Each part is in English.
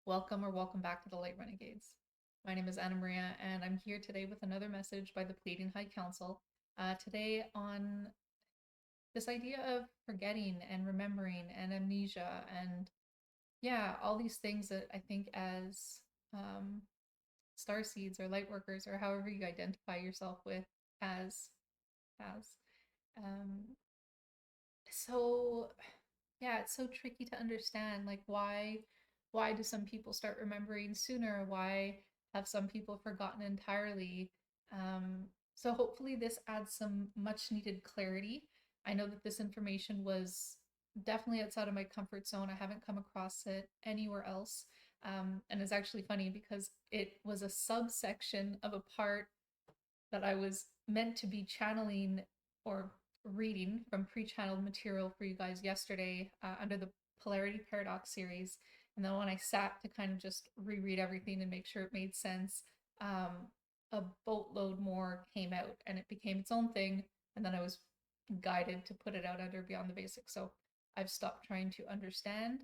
Welcome or welcome back to the Light Renegades. My name is Anna Maria, and I'm here today with another message by the Pleiadian High Council. Today on this idea of forgetting and remembering and amnesia, and yeah, all these things that I think as um, star seeds or light workers or however you identify yourself with as as um, so yeah, it's so tricky to understand, like why do some people start remembering sooner? Why have some people forgotten entirely? So hopefully this adds some much needed clarity. I know that this information was definitely outside of my comfort zone. I haven't come across it anywhere else. And it's actually funny because it was a subsection of a part that I was meant to be channeling or reading from pre-channeled material for you guys yesterday under the Polarity Paradox series. And then when I sat to kind of just reread everything and make sure it made sense, um, a boatload more came out and it became its own thing. And then I was guided to put it out under Beyond the Basics. So I've stopped trying to understand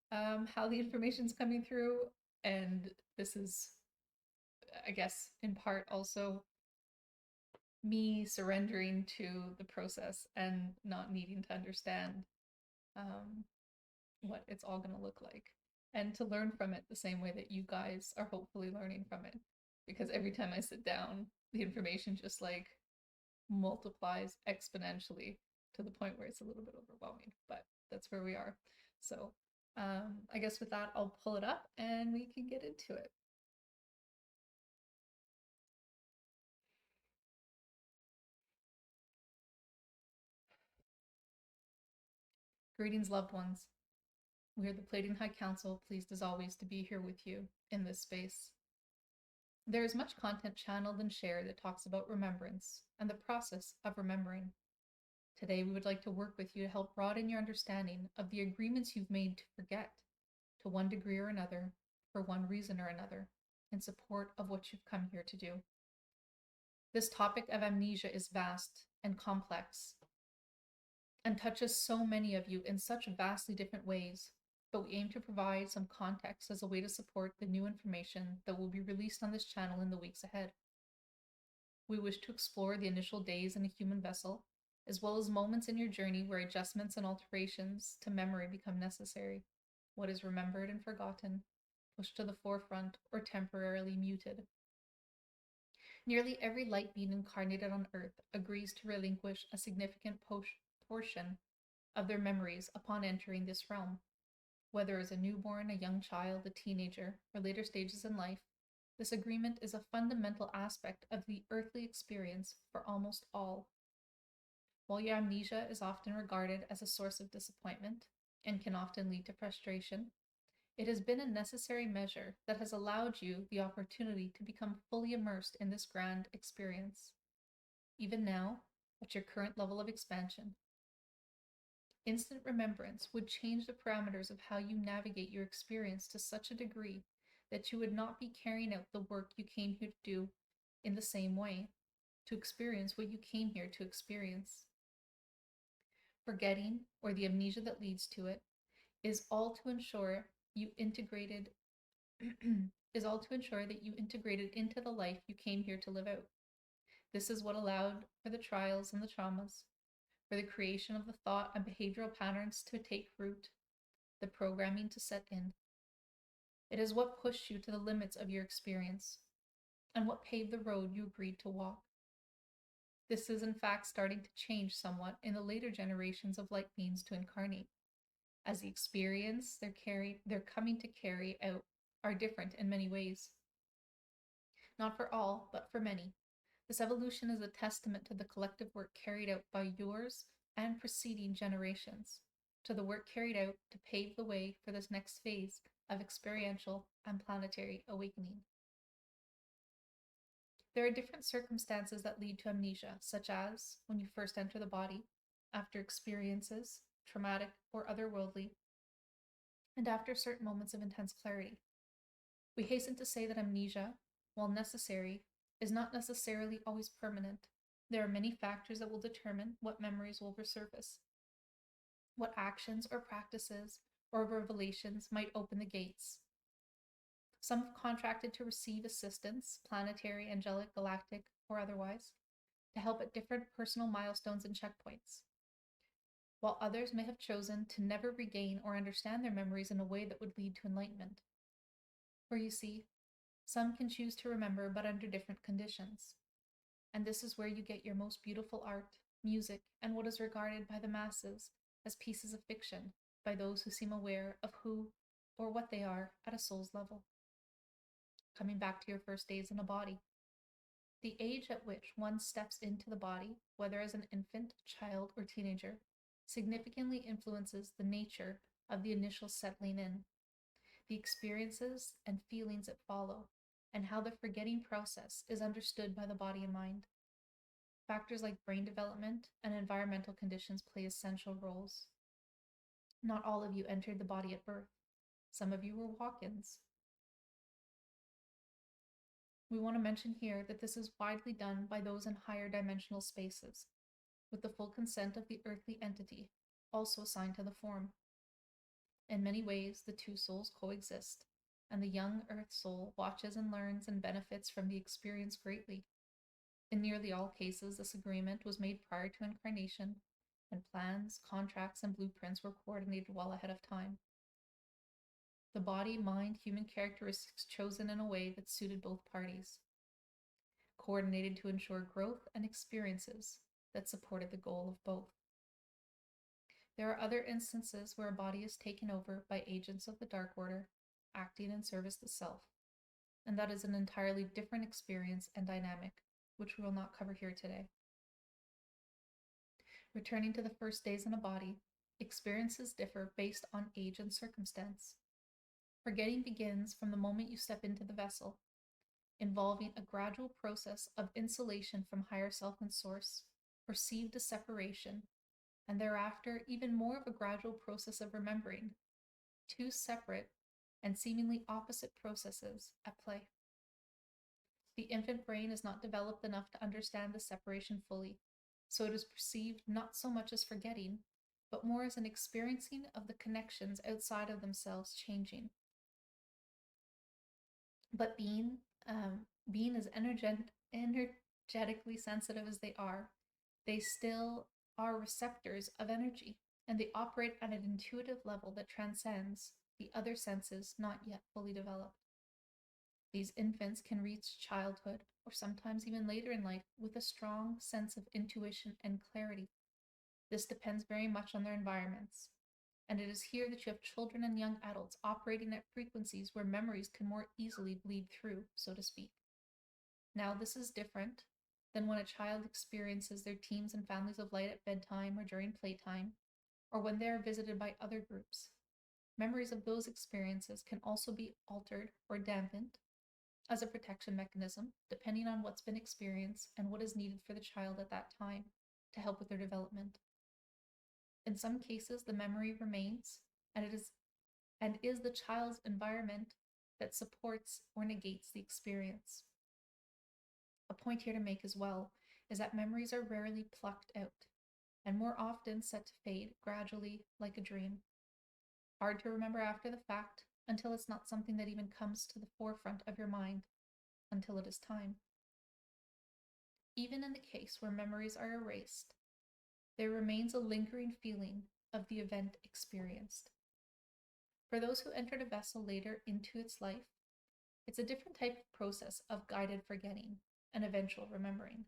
how the information's coming through. And this is, I guess, in part also me surrendering to the process and not needing to understand um, what it's all going to look like and to learn from it the same way that you guys are hopefully learning from it, because every time I sit down the information just like multiplies exponentially to the point where it's a little bit overwhelming, but that's where we are. So I guess with that I'll pull it up and we can get into it. Greetings, loved ones. We are the Pleiadian High Council, pleased as always to be here with you in this space. There is much content channeled and shared that talks about remembrance and the process of remembering. Today, we would like to work with you to help broaden your understanding of the agreements you've made to forget, to one degree or another, for one reason or another, in support of what you've come here to do. This topic of amnesia is vast and complex and touches so many of you in such vastly different ways, but we aim to provide some context as a way to support the new information that will be released on this channel in the weeks ahead. We wish to explore the initial days in a human vessel, as well as moments in your journey where adjustments and alterations to memory become necessary. What is remembered and forgotten, pushed to the forefront, or temporarily muted. Nearly every light being incarnated on Earth agrees to relinquish a significant portion of their memories upon entering this realm. Whether as a newborn, a young child, a teenager, or later stages in life, this agreement is a fundamental aspect of the earthly experience for almost all. While your amnesia is often regarded as a source of disappointment and can often lead to frustration, it has been a necessary measure that has allowed you the opportunity to become fully immersed in this grand experience. Even now, at your current level of expansion, instant remembrance would change the parameters of how you navigate your experience to such a degree that you would not be carrying out the work you came here to do in the same way, to experience what you came here to experience. Forgetting, or the amnesia that leads to it, is all to ensure you integrated is all to ensure that you integrated into the life you came here to live out. This is what allowed for the trials and the traumas, for the creation of the thought and behavioral patterns to take root, the programming to set in. It is what pushed you to the limits of your experience and what paved the road you agreed to walk. This is in fact starting to change somewhat in the later generations of light beings to incarnate, as the experience they're coming to carry out are different in many ways. Not for all, but for many. This evolution is a testament to the collective work carried out by yours and preceding generations, to the work carried out to pave the way for this next phase of experiential and planetary awakening. There are different circumstances that lead to amnesia, such as when you first enter the body, after experiences, traumatic or otherworldly, and after certain moments of intense clarity. We hasten to say that amnesia, while necessary, is not necessarily always permanent. There are many factors that will determine what memories will resurface, what actions or practices or revelations might open the gates. Some have contracted to receive assistance, planetary, angelic, galactic, or otherwise, to help at different personal milestones and checkpoints, while others may have chosen to never regain or understand their memories in a way that would lead to enlightenment. For you see, some can choose to remember but under different conditions. And this is where you get your most beautiful art, music, and what is regarded by the masses as pieces of fiction by those who seem aware of who or what they are at a soul's level. Coming back to your first days in a body. The age at which one steps into the body, whether as an infant, child, or teenager, significantly influences the nature of the initial settling in, the experiences and feelings that follow, and how the forgetting process is understood by the body and mind. Factors like brain development and environmental conditions play essential roles. Not all of you entered the body at birth. Some of you were walk-ins. We want to mention here that this is widely done by those in higher dimensional spaces, with the full consent of the earthly entity, also assigned to the form. In many ways, the two souls coexist, and the young earth soul watches and learns and benefits from the experience greatly. In nearly all cases, this agreement was made prior to incarnation, and plans, contracts, and blueprints were coordinated well ahead of time. The body, mind, human characteristics chosen in a way that suited both parties, coordinated to ensure growth and experiences that supported the goal of both. There are other instances where a body is taken over by agents of the Dark Order, acting in service to self, and that is an entirely different experience and dynamic, which we will not cover here today. Returning to the first days in a body, experiences differ based on age and circumstance. Forgetting begins from the moment you step into the vessel, involving a gradual process of insulation from higher self and source, perceived as separation, and thereafter even more of a gradual process of remembering, two separate and seemingly opposite processes at play. The infant brain is not developed enough to understand the separation fully, so it is perceived not so much as forgetting, but more as an experiencing of the connections outside of themselves changing. But being as energetically sensitive as they still are receptors of energy, and they operate at an intuitive level that transcends the other senses not yet fully developed. These infants can reach childhood, or sometimes even later in life, with a strong sense of intuition and clarity. This depends very much on their environments, and it is here that you have children and young adults operating at frequencies where memories can more easily bleed through, so to speak. Now, this is different than when a child experiences their teams and families of light at bedtime or during playtime, or when they are visited by other groups. Memories of those experiences can also be altered or dampened as a protection mechanism, depending on what's been experienced and what is needed for the child at that time to help with their development. In some cases, the memory remains, and is the child's environment that supports or negates the experience. A point here to make as well is that memories are rarely plucked out, and more often set to fade gradually like a dream. Hard to remember after the fact, until it's not something that even comes to the forefront of your mind, until it is time. Even in the case where memories are erased, there remains a lingering feeling of the event experienced. For those who entered a vessel later into its life, it's a different type of process of guided forgetting and eventual remembering,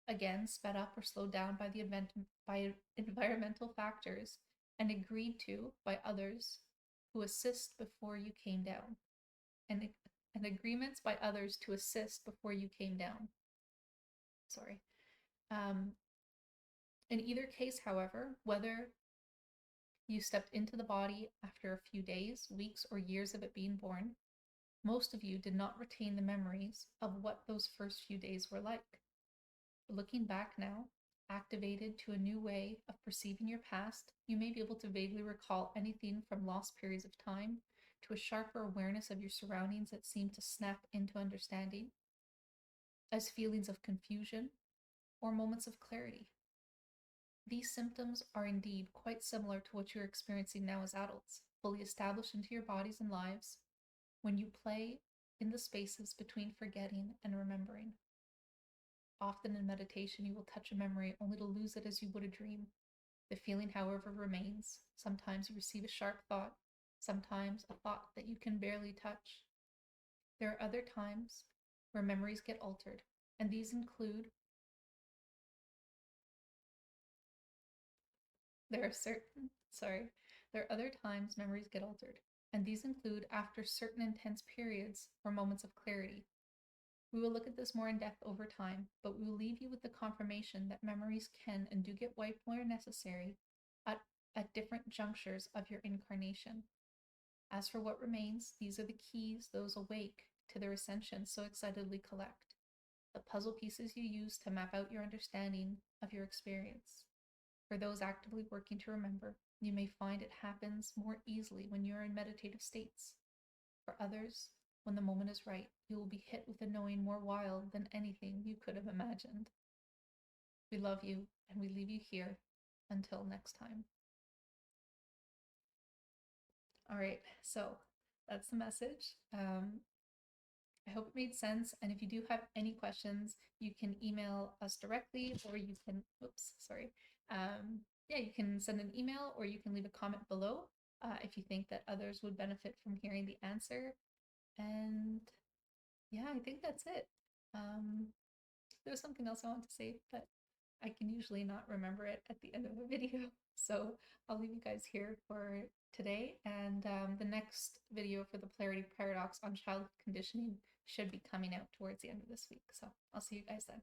again sped up or slowed down by environmental factors and agreed to by others who assist before you came down, and agreements by others to assist before you came down. Sorry. In either case, however, whether you stepped into the body after a few days, weeks, or years of it being born, most of you did not retain the memories of what those first few days were like. Looking back now, activated to a new way of perceiving your past, you may be able to vaguely recall anything from lost periods of time to a sharper awareness of your surroundings that seem to snap into understanding, as feelings of confusion or moments of clarity. These symptoms are indeed quite similar to what you're experiencing now as adults, fully established into your bodies and lives, when you play in the spaces between forgetting and remembering. Often in meditation, you will touch a memory only to lose it as you would a dream. The feeling, however, remains. Sometimes you receive a sharp thought, sometimes a thought that you can barely touch. There are other times where memories get altered, and these include there are certain, sorry, there are other times memories get altered, and these include after certain intense periods or moments of clarity. We will look at this more in depth over time, but we will leave you with the confirmation that memories can and do get wiped where necessary at, at different junctures of your incarnation. As for what remains, these are the keys those awake to their ascension so excitedly collect, the puzzle pieces you use to map out your understanding of your experience. For those actively working to remember, you may find it happens more easily when you are in meditative states. For others, when the moment is right, you will be hit with a knowing more wild than anything you could have imagined. We love you, and we leave you here until next time. All right, so that's the message. I hope it made sense. And if you do have any questions, you can email us directly, or you can, oops, sorry. Yeah, you can send an email or you can leave a comment below if you think that others would benefit from hearing the answer. And yeah, I think that's it. There was something else I want to say, but I can usually not remember it at the end of a video. So I'll leave you guys here for today. And the next video for the polarity paradox on childhood conditioning should be coming out towards the end of this week. So I'll see you guys then.